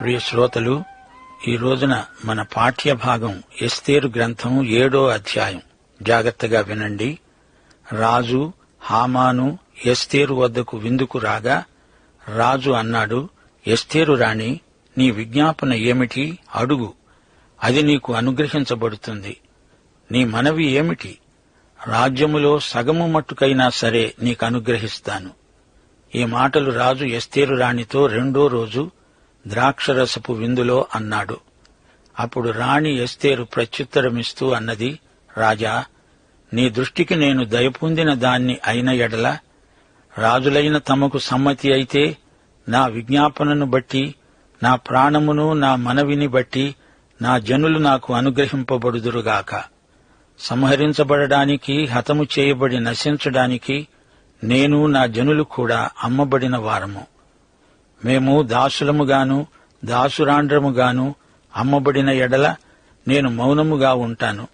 ప్రియ శ్రోతలు, ఈ రోజున మన పాఠ్య భాగం ఎస్తేరు గ్రంథం 7వ అధ్యాయం. జాగ్రత్తగా వినండి. రాజు హామాను ఎస్తేరు వద్దకు విందుకు రాగా రాజు అన్నాడు, ఎస్తేరు రాణి, నీ విజ్ఞాపన ఏమిటి? అడుగు, అది నీకు అనుగ్రహించబడుతుంది. నీ మనవి ఏమిటి? రాజ్యములో సగము మట్టుకైనా సరే నీకు అనుగ్రహిస్తాను. ఈ మాటలు రాజు ఎస్తేరు రాణితో రెండో రోజు ద్రాక్షరసపు విందులో అన్నాడు. అప్పుడు రాణి ఎస్తేరు ప్రత్యుత్తరమిస్తూ అన్నది, రాజా, నీ దృష్టికి నేను దయపొందిన దాన్ని అయిన ఎడల రాజులైన తమకు సమ్మతి అయితే నా విజ్ఞాపనను బట్టి, నా ప్రాణమును నా మనవిని బట్టి నా జనులు నాకు అనుగ్రహింపబడుదురుగాక. సంహరించబడడానికి, హతము చేయబడి నశించడానికి నేను నా జనులు కూడా అమ్మబడిన వారము. మేము దాసులముగాను దాసురాండ్రముగాను అమ్మబడిన ఎడల నేను మౌనముగా ఉంటాను.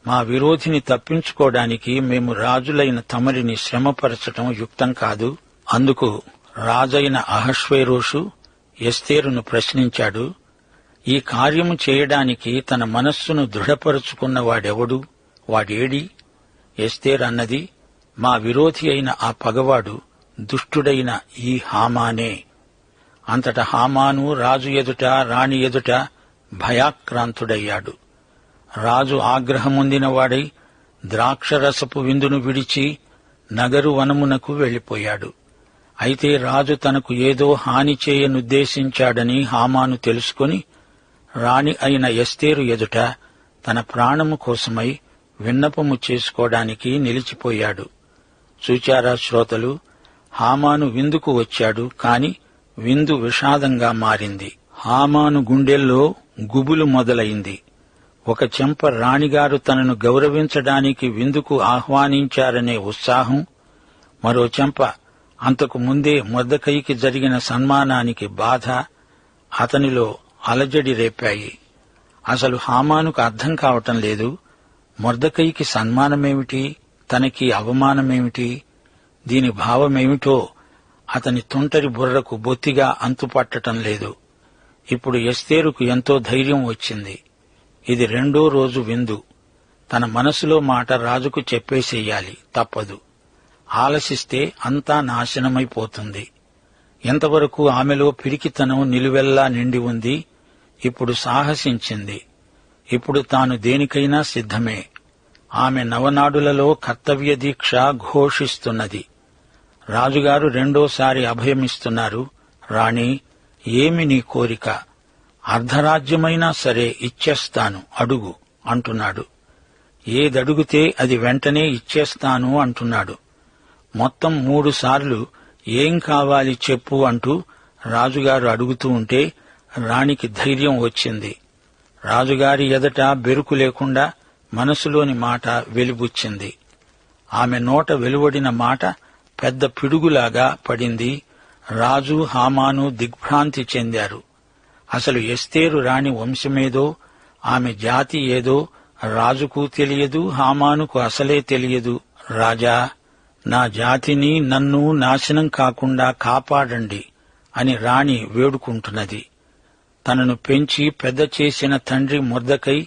మా విరోధిని తప్పించుకోవడానికి మేము రాజులైన తమరిని శ్రమపరచటం యుక్తం కాదు. అందుకు రాజైన అహష్వేరోషు ఎస్తేరును ప్రశ్నించాడు, ఈ కార్యము చేయడానికి తన మనస్సును దృఢపరుచుకున్నవాడెవడు? వాడేడి? ఎస్తేరు అన్నది, మా విరోధి అయిన ఆ పగవాడు దుష్టుడైన ఈ హామానే. అంతటా హామాను రాజు ఎదుట, రాణి ఎదుట భయాక్రాంతుడయ్యాడు. రాజు ఆగ్రహముందినవాడై ద్రాక్షరసపు విందును విడిచి నగరు వనమునకు వెళ్లిపోయాడు. అయితే రాజు తనకు ఏదో హాని చేయనుద్దేశించాడని హామాను తెలుసుకుని రాణి అయిన ఎస్తేరు ఎదుట తన ప్రాణము కోసమై విన్నపము చేసుకోవడానికి నిలిచిపోయాడు. చూచారా శ్రోతలు, హామాను విందుకు వచ్చాడు, కాని విందు విషాదంగా మారింది. హామాను గుండెల్లో గుబులు మొదలైంది. ఒక చెంప రాణిగారు తనను గౌరవించడానికి విందుకు ఆహ్వానించారనే ఉత్సాహం, మరో చెంప అంతకు ముందే మొర్దెకైకి జరిగిన సన్మానానికి బాధ అతనిలో అలజడి రేపాయి. అసలు హామానుకు అర్థం కావటం లేదు. మొర్దెకైకి సన్మానమేమిటి, తనకి అవమానమేమిటి? దీని భావమేమిటో అతని తుంటరి బుర్రకు బొత్తిగా అంతుపట్టటం లేదు. ఇప్పుడు ఎస్తేరుకు ఎంతో ధైర్యం వచ్చింది. ఇది రెండో రోజు విందు. తన మనసులో మాట రాజుకు చెప్పేసేయాలి, తప్పదు. ఆలసిస్తే అంతా నాశనమైపోతుంది. ఎంతవరకు ఆమెలో పిరికితనం నిలువెల్లా నిండి ఉంది. ఇప్పుడు సాహసించింది. ఇప్పుడు తాను దేనికైనా సిద్ధమే. ఆమె నవనాడులలో కర్తవ్య దీక్ష ఘోషిస్తున్నది. రాజుగారు రెండోసారి అభయమిస్తున్నారు. రాణి, ఏమి నీ కోరిక? అర్ధరాజ్యమైనా సరే ఇచ్చేస్తాను, అడుగు అంటున్నాడు. ఏదడుగుతే అది వెంటనే ఇచ్చేస్తాను అంటున్నాడు. మొత్తం 3 సార్లు ఏం కావాలి చెప్పు అంటూ రాజుగారు అడుగుతూ ఉంటే రాణికి ధైర్యం వచ్చింది. రాజుగారి ఎదట బెరుకు లేకుండా మనసులోని మాట వెలిబుచ్చింది. ఆమె నోట వెలువడిన మాట పెద్ద పిడుగులాగా పడింది. రాజు హామాను దిగ్భ్రాంతి చెందారు. అసలు ఎస్తేరు రాణి వంశమేదో, ఆమె జాతి ఏదో రాజుకు తెలియదు, హామానుకు అసలే తెలియదు. రాజా, నా జాతిని, నన్ను నాశనం కాకుండా కాపాడండి అని రాణి వేడుకుంటున్నది. తనను పెంచి పెద్ద చేసిన తండ్రి మొర్దెకై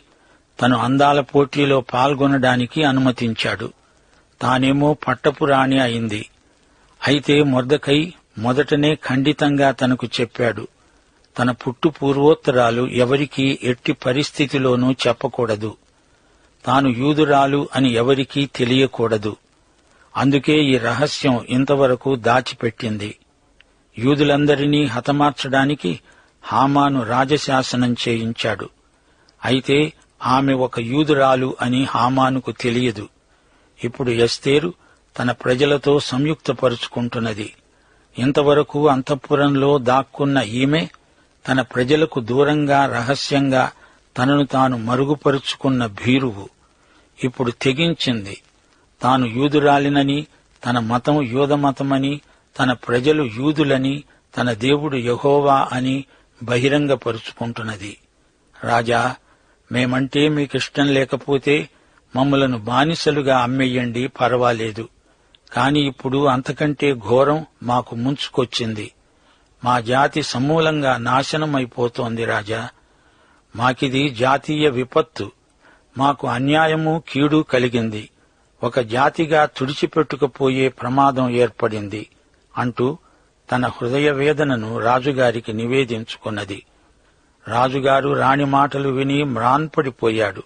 తను అందాల పోటీలో పాల్గొనడానికి అనుమతించాడు. తానేమో పట్టపు రాణి అయింది. అయితే మొర్దెకై మొదటనే ఖండితంగా తనకు చెప్పాడు, తన పుట్టు పూర్వోత్తరాలు ఎవరికీ ఎట్టి పరిస్థితిలోనూ చెప్పకూడదు. తాను యూదురాలు అని ఎవరికీ తెలియకూడదు. అందుకే ఈ రహస్యం ఇంతవరకు దాచిపెట్టింది. యూదులందరినీ హతమార్చడానికి హామాను రాజశాసనం చేయించాడు. అయితే ఆమె ఒక యూదురాలు అని హామానుకు తెలియదు. ఇప్పుడు ఎస్తేరు తన ప్రజలతో సంయుక్తపరుచుకుంటున్నది. ఇంతవరకు అంతఃపురంలో దాక్కున్న ఈమె తన ప్రజలకు దూరంగా రహస్యంగా తనను తాను మరుగుపరుచుకున్న భీరువు ఇప్పుడు తెగించింది. తాను యూదురాలినని, తన మతం యూదమతమని, తన ప్రజలు యూదులని, తన దేవుడు యెహోవా అని బహిరంగపరుచుకుంటున్నది. రాజా, మేమంటే మీకిష్టం లేకపోతే మమ్మలను బానిసలుగా అమ్మేయండి, పర్వాలేదు. కాని ఇప్పుడు అంతకంటే ఘోరం మాకు ముంచుకొచ్చింది. మా జాతి సమూలంగా నాశనమైపోతోంది రాజా. మాకిది జాతీయ విపత్తు. మాకు అన్యాయము కీడు కలిగింది. ఒక జాతిగా తుడిచిపెట్టుకుపోయే ప్రమాదం ఏర్పడింది అంటూ తన హృదయ వేదనను రాజుగారికి నివేదించుకున్నది. రాజుగారు రాణి మాటలు విని మ్రాన్పడిపోయాడు.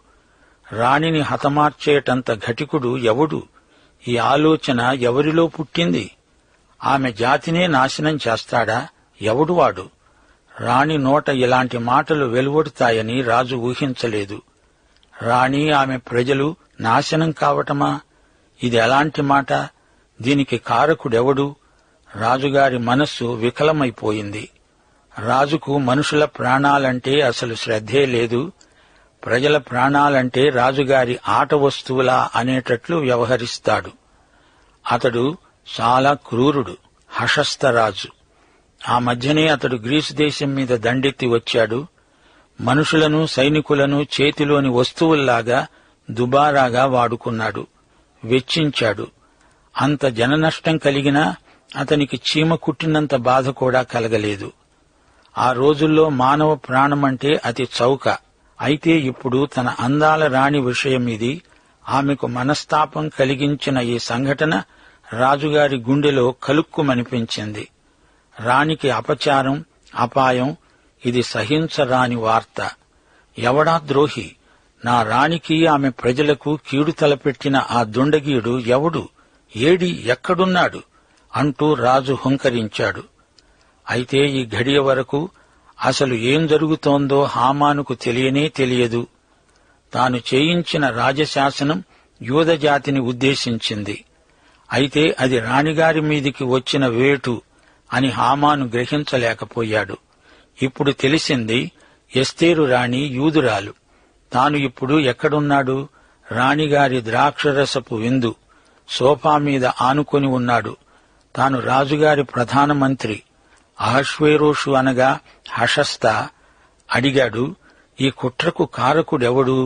రాణిని హతమార్చేటంత ఘటికుడు ఎవడు? ఈ ఆలోచన ఎవరిలో పుట్టింది? ఆమె జాతినే నాశనం చేస్తాడా? ఎవడు వాడు? రాణి నోట ఇలాంటి మాటలు వెలువడుతాయని రాజు ఊహించలేదు. రాణి, ఆమె ప్రజలు నాశనం కావటమా? ఇది ఎలాంటి మాట? దీనికి కారకుడెవడు? రాజుగారి మనస్సు వికలమైపోయింది. రాజుకు మనుషుల ప్రాణాలంటే అసలు శ్రద్ధే లేదు. ప్రజల ప్రాణాలంటే రాజుగారి ఆట వస్తువులా అనేటట్లు వ్యవహరిస్తాడు. అతడు చాలా క్రూరుడు, హషస్థరాజు. ఆ మధ్యనే అతడు గ్రీసు దేశం మీద దండెత్తి వచ్చాడు. మనుషులను, సైనికులను చేతిలోని వస్తువుల్లాగా దుబారాగా వాడుకున్నాడు, వెచ్చించాడు. అంత జననష్టం కలిగినా అతనికి చీమ కుట్టినంత బాధ కూడా కలగలేదు. ఆ రోజుల్లో మానవ ప్రాణమంటే అతి చౌక. అయితే ఇప్పుడు తన అందాల రాణి విషయమిది. ఆమెకు మనస్తాపం కలిగించిన ఈ సంఘటన రాజుగారి గుండెలో కలుక్కుమనిపించింది. రాణికి అపచారం, అపాయం, ఇది సహించరాని వార్త. ఎవడా ద్రోహి? నా రాణికి, ఆమె ప్రజలకు కీడు తలపెట్టిన ఆ దుండగీయుడు ఎవడు? ఏడి, ఎక్కడున్నాడు? అంటూ రాజు హుంకరించాడు. అయితే ఈ ఘడియ వరకు అసలు ఏం జరుగుతోందో హామానుకు తెలియనే తెలియదు. తాను చేయించిన రాజశాసనం యూదజాతిని ఉద్దేశించింది. అయితే అది రాణిగారి మీదికి వచ్చిన వేటు అని హామాను గ్రహించలేకపోయాడు. ఇప్పుడు తెలిసింది, ఎస్తేరు రాణి యూదురాలు. తాను ఇప్పుడు ఎక్కడున్నాడు? రాణిగారి ద్రాక్షరసపు విందు సోఫా మీద ఆనుకొని ఉన్నాడు. తాను రాజుగారి ప్రధానమంత్రి. అహష్వేరోషు అనగా హషస్త అడిగాడు, ఈ కుట్రకు కారకుడెవడు?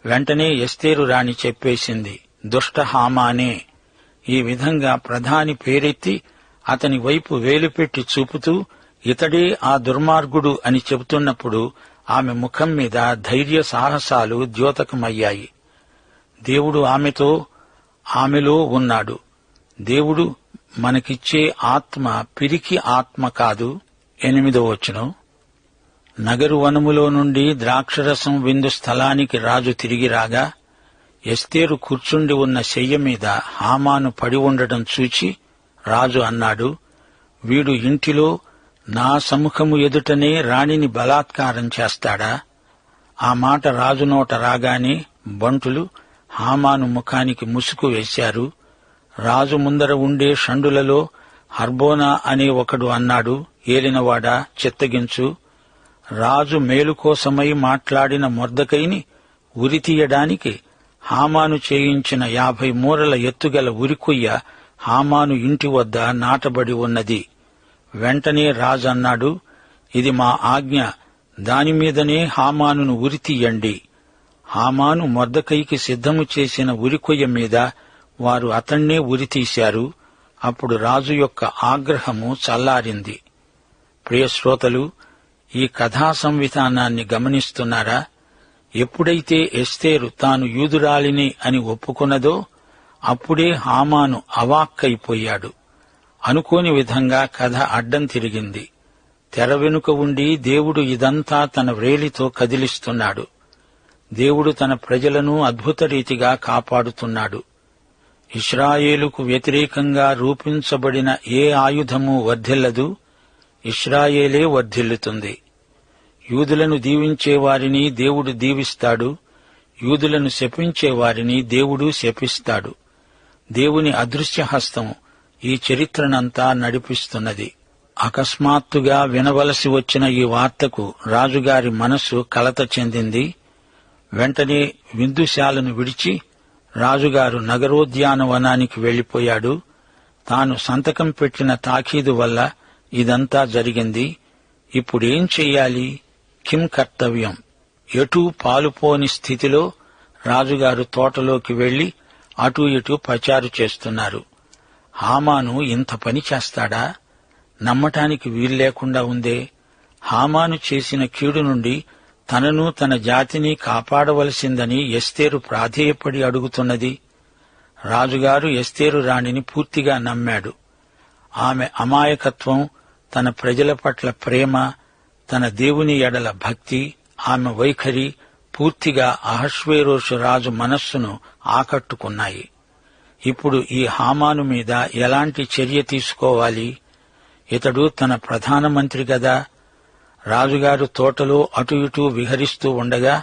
వెంటనే ఎస్తేరు రాణి చెప్పేసింది, దుష్ట హామానే. ఈ విధంగా ప్రధాని పేరెత్తి అతని వైపు వేలుపెట్టి చూపుతూ ఇతడే ఆ దుర్మార్గుడు అని చెబుతున్నప్పుడు ఆమె ముఖం మీద ధైర్య సాహసాలు ద్యోతకమయ్యాయి. దేవుడు ఆమెలో ఉన్నాడు. దేవుడు మనకిచ్చే ఆత్మ పిరికి ఆత్మ కాదు. 8వ వచనం. నగరు వనములో నుండి ద్రాక్షరసం విందు స్థలానికి రాజు తిరిగి రాగా ఎస్తేరు కూర్చుండి ఉన్న శయ్య మీద హామాను పడి ఉండటం చూచి రాజు అన్నాడు, వీడు ఇంటిలో నా సముఖము ఎదుటనే రాణిని బలాత్కారం చేస్తాడా? ఆ మాట రాజు నోట రాగానే బంటులు హామాను ముఖానికి ముసుగు వేశారు. రాజు ముందర ఉండే షండులలో హర్బోనా అనే ఒకడు అన్నాడు, ఏలినవాడా, చిత్తగించు. రాజు మేలు కోసమై మాట్లాడిన మొర్దెకైని ఉరితీయడానికి హామాను చేయించిన 50 మూరల ఎత్తుగల ఉరికొయ్య హామాను ఇంటి వద్ద నాటబడి ఉన్నది. వెంటనే రాజు అన్నాడు, ఇది మా ఆజ్ఞ, దానిమీదనే హామానును ఉరితీయండి. హామాను మొర్దెకైకి సిద్ధము చేసిన ఉరికొయ్య మీద వారు అతణ్ణే ఉరితీశారు. అప్పుడు రాజు యొక్క ఆగ్రహము చల్లారింది. ప్రియశ్రోతలు, ఈ కథా సంవిధానాన్ని గమనిస్తున్నారా? ఎప్పుడైతే ఎస్తేరు తాను యూదురాలిని అని ఒప్పుకున్నదో అప్పుడే హామాను అవాక్కైపోయాడు. అనుకోని విధంగా కథ అడ్డం తిరిగింది. తెర వెనుక ఉండి దేవుడు ఇదంతా తన వ్రేలితో కదిలిస్తున్నాడు. దేవుడు తన ప్రజలను అద్భుత రీతిగా కాపాడుతున్నాడు. ఇశ్రాయేలుకు వ్యతిరేకంగా రూపించబడిన ఏ ఆయుధము వర్ధిల్లదు, ఇశ్రాయేలే వర్ధిల్లుతుంది. యూదులను దీవించేవారిని దేవుడు దీవిస్తాడు, యూదులను శపించేవారిని దేవుడు శపిస్తాడు. దేవుని అదృశ్య హస్తం ఈ చరిత్రనంతా నడిపిస్తున్నది. అకస్మాత్తుగా వినవలసి వచ్చిన ఈ వార్తకు రాజుగారి మనస్సు కలత చెందింది. వెంటనే విందుశాలను విడిచి రాజుగారు నగరోద్యానవనానికి వెళ్లిపోయాడు. తాను సంతకం పెట్టిన తాకీదు వల్ల ఇదంతా జరిగింది. ఇప్పుడేం చెయ్యాలి? కిం కర్తవ్యం? ఎటూ పాలుపోని స్థితిలో రాజుగారు తోటలోకి వెళ్లి అటూ ఇటూ పచారు చేస్తున్నారు. హామాను ఇంత పని చేస్తాడా? నమ్మటానికి వీల్లేకుండా ఉందే. హామాను చేసిన కీడు నుండి తనను తన జాతిని కాపాడవలసిందని ఎస్తేరు ప్రాధేయపడి అడుగుతున్నది. రాజుగారు ఎస్తేరు రాణిని పూర్తిగా నమ్మాడు. ఆమె అమాయకత్వం, తన ప్రజల పట్ల ప్రేమ, తన దేవుని ఎడల భక్తి, ఆమె వైఖరి పూర్తిగా అహష్వేరోషు రాజు మనస్సును ఆకట్టుకున్నాయి. ఇప్పుడు ఈ హామాను మీద ఎలాంటి చర్య తీసుకోవాలి? ఇతడు తన ప్రధానమంత్రి గదా. రాజుగారు తోటలో అటు ఇటూ విహరిస్తూ ఉండగా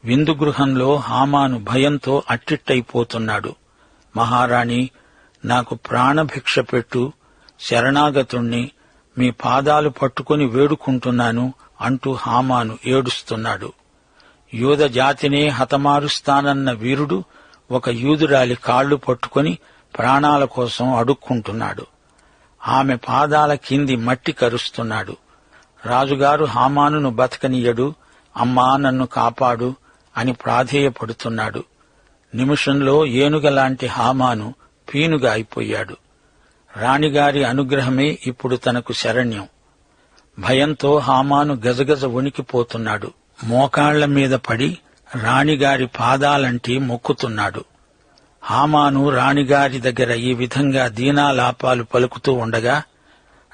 విందుగృహంలో హామాను భయంతో అట్టిట్టయిపోతున్నాడు. మహారాణి, నాకు ప్రాణభిక్ష పెట్టు, శరణాగతుణ్ణి, మీ పాదాలు పట్టుకుని వేడుకుంటున్నాను అంటూ హామాను ఏడుస్తున్నాడు. యూద జాతినే హతమారుస్తానన్న వీరుడు ఒక యూదురాలి కాళ్లు పట్టుకుని ప్రాణాల కోసం అడుక్కుంటున్నాడు. ఆమె పాదాల కింది మట్టి కరుస్తున్నాడు. రాజుగారు హామానును బతకనీయడు. అమ్మా, నన్ను కాపాడు అని ప్రాధేయపడుతున్నాడు. నిమిషంలో ఏనుగలాంటి హామాను పీనుగా అయిపోయాడు. రాణిగారి అనుగ్రహమే ఇప్పుడు తనకు శరణ్యం. భయంతో హామాను గజగజ వణికిపోతున్నాడు. మోకాళ్ల మీద పడి రాణిగారి పాదాలంటి మొక్కుతున్నాడు. హామాను రాణిగారి దగ్గర ఈ విధంగా దీనాలాపాలు పలుకుతూ ఉండగా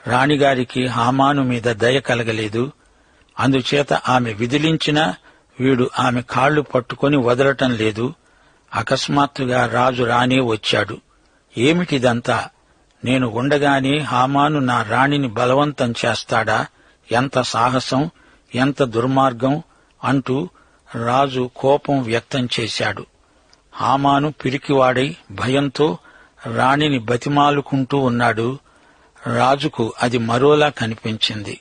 రాణిగారికి హామాను మీద దయ కలగలేదు. అందుచేత ఆమె విదిలించినా వీడు ఆమె కాళ్లు పట్టుకొని వదలటం లేదు. అకస్మాత్తుగా రాజు రానే వచ్చాడు. ఏమిటిదంతా? నేను ఉండగానే హామాను నా రాణిని బలవంతం చేస్తాడా? ఎంత సాహసం, ఎంత దుర్మార్గం అంటూ రాజు కోపం వ్యక్తం చేశాడు. హామాను పిరికివాడై భయంతో రాణిని బతిమాలుకుంటూ ఉన్నాడు. రాజుకు అది మరోలా కనిపించింది.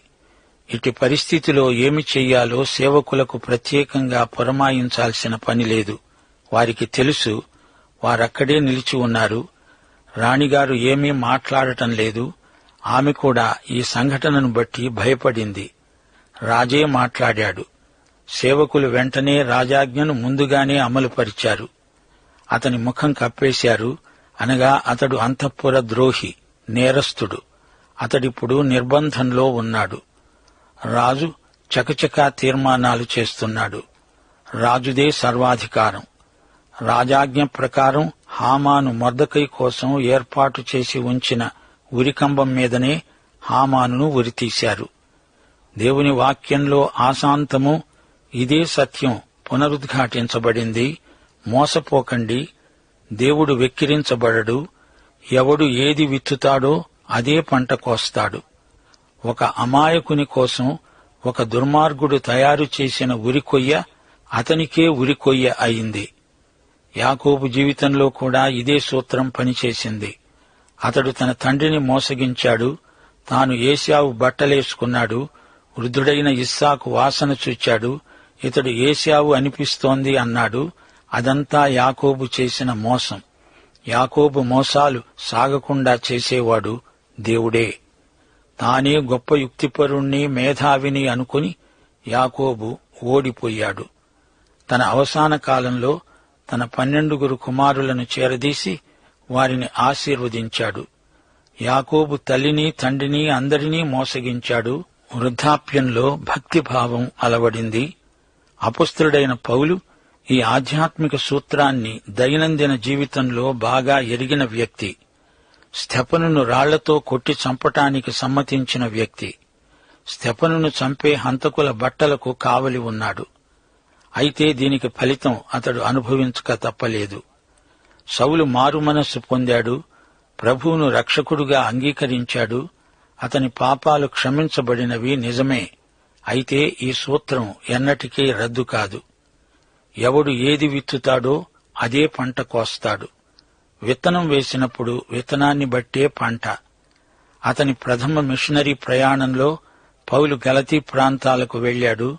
ఇటు పరిస్థితిలో ఏమి చెయ్యాలో సేవకులకు ప్రత్యేకంగా పురమాయించాల్సిన పని లేదు. వారికి తెలుసు. వారక్కడే నిలిచి ఉన్నారు. రాణిగారు ఏమీ మాట్లాడటం లేదు. ఆమె కూడా ఈ సంఘటనను బట్టి భయపడింది. రాజే మాట్లాడాడు. సేవకులు వెంటనే రాజాజ్ఞను ముందుగానే అమలుపరిచారు. అతని ముఖం కప్పేశారు. అనగా అతడు అంతఃపుర ద్రోహి, నేరస్తుడు. అతడిప్పుడు నిర్బంధంలో ఉన్నాడు. రాజు చకచకా తీర్మానాలు చేస్తున్నాడు. రాజుదే సర్వాధికారం. రాజాజ్ఞ ప్రకారం హామాను మొర్దెకై కోసం ఏర్పాటు చేసి ఉంచిన ఉరికంబం మీదనే హామానును ఉరితీశారు. దేవుని వాక్యంలో ఆశాంతము ఇదే సత్యం పునరుద్ఘాటించబడింది. మోసపోకండి. దేవుడు వెక్కిరించబడడు. ఎవడు ఏది విత్తుతాడో అదే పంట కోస్తాడు. ఒక అమాయకుని కోసం ఒక దుర్మార్గుడు తయారు చేసిన ఉరికొయ్య అతనికే ఉరికొయ్య అయింది. యాకోబు జీవితంలో కూడా ఇదే సూత్రం పనిచేసింది. అతడు తన తండ్రిని మోసగించాడు. తాను ఏశావు బట్టలేసుకున్నాడు. వృద్ధుడైన ఇస్సాకు వాసన చూచాడు. ఇతడు ఏశావు అనిపిస్తోంది అన్నాడు. అదంతా యాకోబు చేసిన మోసం. యాకోబు మోసాలు సాగకుండా చేసేవాడు దేవుడే. తానే గొప్ప యుక్తిపరుణ్ణి, మేధావిని అనుకుని యాకోబు ఓడిపోయాడు. తన అవసాన కాలంలో తన 12 కుమారులను చేరదీసి వారిని ఆశీర్వదించాడు. యాకోబు తల్లిని, తండ్రిని అందరినీ మోసగించాడు. వృద్ధాప్యంలో భక్తిభావం అలవడింది. అపొస్తలుడైన పౌలు ఈ ఆధ్యాత్మిక సూత్రాన్ని దైనందిన జీవితంలో బాగా ఎరిగిన వ్యక్తి. స్తెఫనును రాళ్లతో కొట్టి చంపటానికి సమ్మతించిన వ్యక్తి. స్తెఫనును చంపే హంతకుల బట్టలకు కావలి ఉన్నాడు. అయితే దీనికి ఫలితం అతడు అనుభవించక తప్పలేదు. సౌలు మారుమనస్సు పొందాడు. ప్రభువును రక్షకుడుగా అంగీకరించాడు. అతని పాపాలు క్షమించబడినవి నిజమే. అయితే ఈ సూత్రం ఎన్నటికీ రద్దు కాదు. ఎవడు ఏది విత్తుతాడో అదే పంట కోస్తాడు. విత్తనం వేసినప్పుడు విత్తనాన్ని బట్టే పంట. అతని ప్రథమ మిషనరీ ప్రయాణంలో పౌలు గలతీ ప్రాంతాలకు వెళ్లాడు.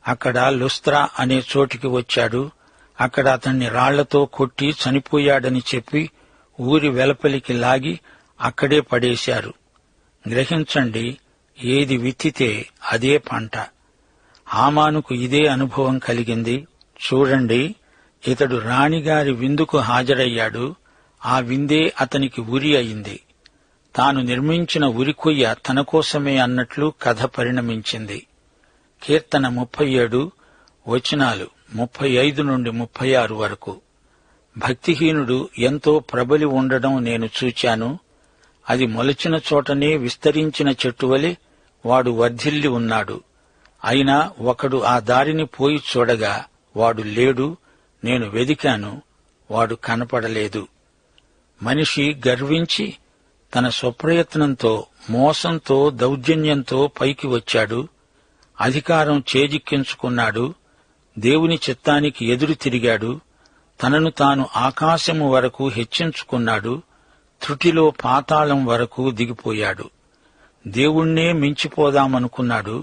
అక్కడ లుస్త్రా అనే చోటికి వచ్చాడు. అక్కడ అతన్ని రాళ్లతో కొట్టి చనిపోయాడని చెప్పి ఊరి వెలుపలికి లాగి అక్కడే పడేశారు. గ్రహించండి, ఏది విత్తితే అదే పంట. హామానుకు ఇదే అనుభవం కలిగింది. చూడండి, ఇతడు రాణిగారి విందుకు హాజరయ్యాడు. ఆ విందే అతనికి ఉరి అయింది. తాను నిర్మించిన ఉరికొయ్య తన కోసమే అన్నట్లు కథ పరిణమించింది. కీర్తన 37 వచనాలు 35 నుండి 36 వరకు. భక్తిహీనుడు ఎంతో ప్రబలి ఉండడం నేను చూచాను. అది మొలచిన చోటనే విస్తరించిన చెట్టువలె వాడు వర్ధిల్లి ఉన్నాడు. అయినా ఒకడు ఆ దారిని పోయి చూడగా వాడు లేడు. నేను వెదికాను, వాడు కనపడలేదు. మనిషి గర్వించి తన స్వప్రయత్నంతో, మోసంతో, దౌర్జన్యంతో పైకి వచ్చాడు. అధికారం చేజిక్కించుకున్నాడు. దేవుని చిత్తానికి ఎదురు తిరిగాడు. తనను తాను ఆకాశము వరకు హెచ్చించుకున్నాడు. త్రుటిలో పాతాళం వరకు దిగిపోయాడు. దేవుణ్ణే మించిపోదామనుకున్నాడు.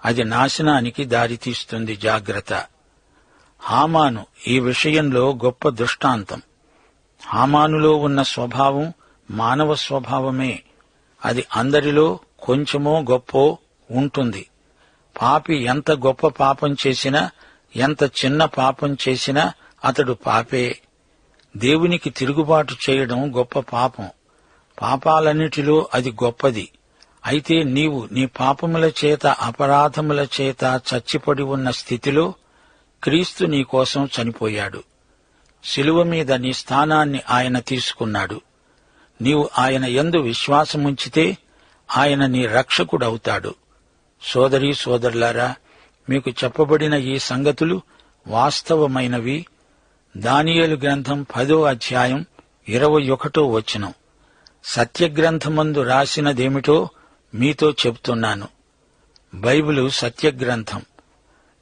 అది నాశనానికి దారితీస్తుంది. జాగ్రత్త. హామాను ఈ విషయంలో గొప్ప దృష్టాంతం. హామానులో ఉన్న స్వభావం మానవ స్వభావమే. అది అందరిలో కొంచెమో గొప్పో ఉంటుంది. పాపి ఎంత గొప్ప పాపం చేసినా, ఎంత చిన్న పాపం చేసినా అతడు పాపే. దేవునికి తిరుగుబాటు చేయడం గొప్ప పాపం. పాపాలన్నిటిలో అది గొప్పది. అయితే నీవు నీ పాపముల చేత, అపరాధముల చేత చచ్చిపడి ఉన్న స్థితిలో క్రీస్తు నీకోసం చనిపోయాడు. శిలువ మీద నీ స్థానాన్ని ఆయన తీసుకున్నాడు. నీవు ఆయన యందు విశ్వాసముంచితే ఆయన నీ రక్షకుడవుతాడు. సోదరీ సోదరులారా, మీకు చెప్పబడిన ఈ సంగతులు వాస్తవమైనవి. దానియేలు గ్రంథం 10వ అధ్యాయం 21వ వచనం. సత్యగ్రంథమందు రాసినదేమిటో మీతో చెబుతున్నాను. బైబిలు సత్యగ్రంథం.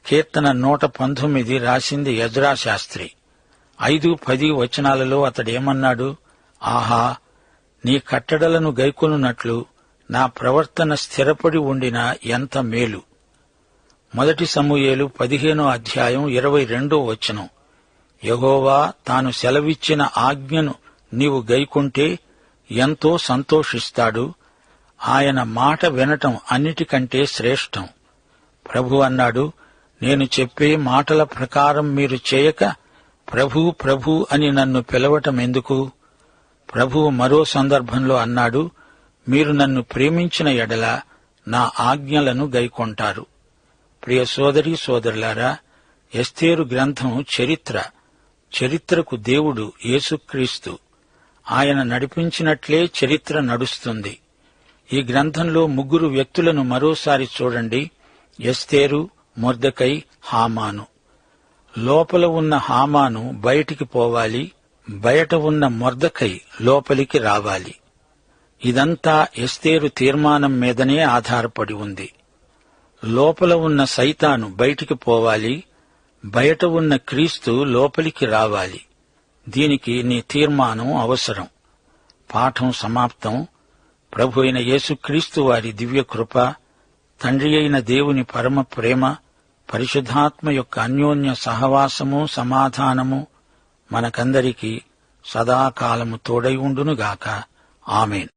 కీర్తన 119 రాసింది ఎజ్రా శాస్త్రి. 5-10 వచనాలలో అతడేమన్నాడు? ఆహా, నీ కట్టడలను గైకొనున్నట్లు నా ప్రవర్తన స్థిరపడి ఉండినా ఎంత మేలు. 1 సమూయేలు 15వ అధ్యాయం 22వ వచనం. యెహోవా తాను సెలవిచ్చిన ఆజ్ఞను నీవు గైకొంటే ఎంతో సంతోషిస్తాడు. ఆయన మాట వినటం అన్నిటికంటే శ్రేష్టం. ప్రభు అన్నాడు, నేను చెప్పే మాటల ప్రకారం మీరు చేయక ప్రభు ప్రభు అని నన్ను పిలవటమెందుకు? ప్రభువు మరో సందర్భంలో అన్నాడు, మీరు నన్ను ప్రేమించిన ఎడల నా ఆజ్ఞలను గైకొంటారు. ప్రియ సోదరీ సోదరులారా, ఎస్తేరు గ్రంథం చరిత్రకు దేవుడు యేసుక్రీస్తు. ఆయన నడిపించినట్లే చరిత్ర నడుస్తుంది. ఈ గ్రంథంలో 3 వ్యక్తులను మరోసారి చూడండి. ఎస్తేరు, మొర్దెకై, హామాను. లోపల ఉన్న హామాను బయటికి పోవాలి, బయట ఉన్న మొర్దెకై లోపలికి రావాలి. ఇదంతా ఎస్తేరు తీర్మానం మీదనే ఆధారపడి ఉంది. లోపల ఉన్న సైతాను బయటికి పోవాలి, బయట ఉన్న క్రీస్తు లోపలికి రావాలి. దీనికి నీ తీర్మానం అవసరం. పాఠం సమాప్తం. ప్రభు అయిన యేసుక్రీస్తు వారి దివ్యకృప, తండ్రి అయిన దేవుని పరమ ప్రేమ, పరిశుద్ధాత్మ యొక్క అన్యోన్య సహవాసము, సమాధానము మనకందరికీ సదాకాలము తోడై ఉండునుగాక. ఆమేన్.